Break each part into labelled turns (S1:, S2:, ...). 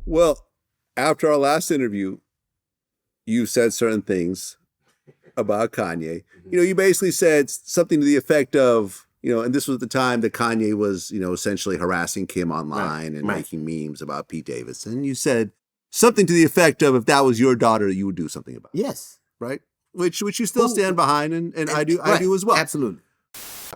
S1: Well, after our last interview, you said certain things about Kanye. You basically said something to the effect of, and this was the time that Kanye was, essentially harassing Kim online and making memes about Pete Davidson. You said something to the effect of, if that was your daughter, you would do something about it.
S2: Yes.
S1: Right? Which you still stand behind, and I do as well.
S2: Absolutely.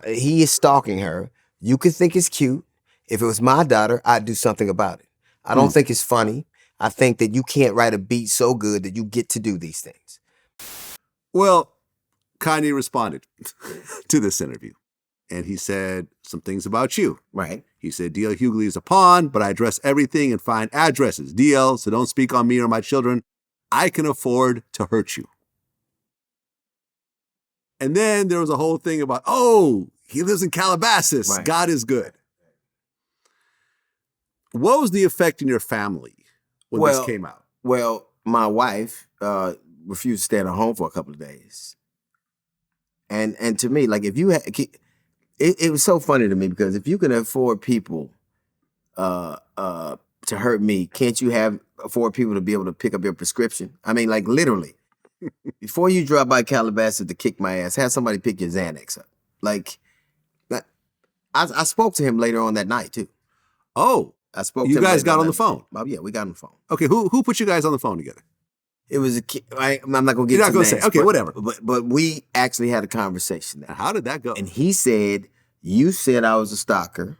S2: He is stalking her. You could think it's cute. If it was my daughter, I'd do something about it. I don't think it's funny. I think that you can't write a beat so good that you get to do these things.
S1: Well, Kanye responded to this interview, and he said some things about you.
S2: Right.
S1: He said, DL Hughley is a pawn, but I address everything and find addresses. DL, so don't speak on me or my children. I can afford to hurt you. And then there was a whole thing about, he lives in Calabasas. Right. God is good. What was the effect in your family when this came out?
S2: Well, my wife refused to stay at her home for a couple of days. And to me, like, if you had, it was so funny to me, because if you can afford people to hurt me, can't you afford people to be able to pick up your prescription? I mean, like, literally. Before you drop by Calabasas to kick my ass, have somebody pick your Xanax up. Like, I spoke to him later on that night, too.
S1: Oh.
S2: I spoke to
S1: him. You guys
S2: later
S1: got on the phone?
S2: Oh, yeah, we got on the phone.
S1: Okay, who put you guys on the phone together?
S2: It was a kid. I'm not going to get
S1: You're not going to say. Okay, whatever.
S2: But we actually had a conversation there.
S1: How did that go?
S2: And he said, you said I was a stalker.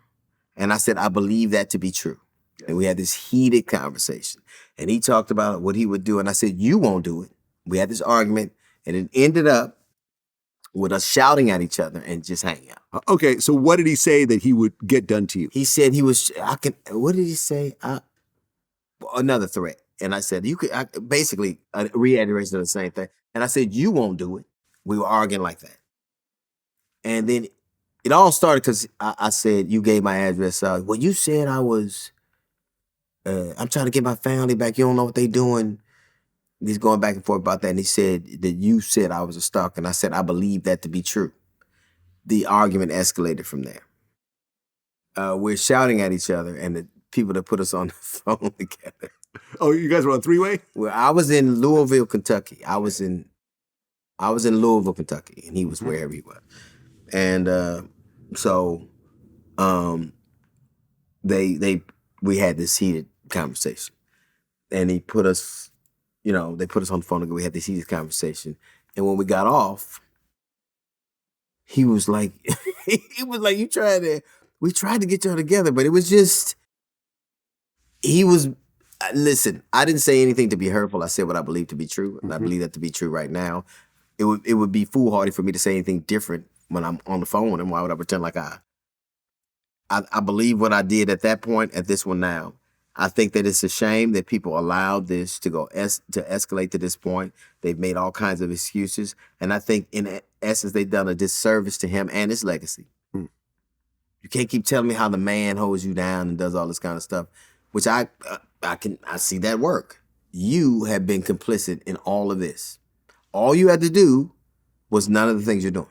S2: And I said, I believe that to be true. Yes. And we had this heated conversation. And he talked about what he would do. And I said, you won't do it. We had this argument. And it ended up with us shouting at each other and just hanging out.
S1: Okay, so what did he say that he would get done to you?
S2: He said what did he say? Another threat. And I said, basically a reiteration of the same thing. And I said, you won't do it. We were arguing like that. And then it all started because I said, you gave my address out. Well, you said I was, I'm trying to get my family back. You don't know what they doing. He's going back and forth about that. And he said that you said I was a stalker. And I said, I believe that to be true. The argument escalated from there. We're shouting at each other, and the people that put us on the phone together.
S1: Oh, you guys were on three-way?
S2: Well, I was in Louisville, Kentucky. I was in Louisville, Kentucky, and he was wherever he was. And we had this heated conversation. And he put us, they put us on the phone and we had this heated conversation. And when we got off, he was like, we tried to get y'all together, but it was just, listen, I didn't say anything to be hurtful. I said what I believe to be true, and I believe that to be true right now. It would be foolhardy for me to say anything different when I'm on the phone with him. Why would I pretend like I believe what I did at that point, at this one now. I think that it's a shame that people allowed this to go to escalate to this point. They've made all kinds of excuses, and I think in essence they've done a disservice to him and his legacy. You can't keep telling me how the man holds you down and does all this kind of stuff, which I see that work. You have been complicit in all of this. All you had to do was none of the things you're doing.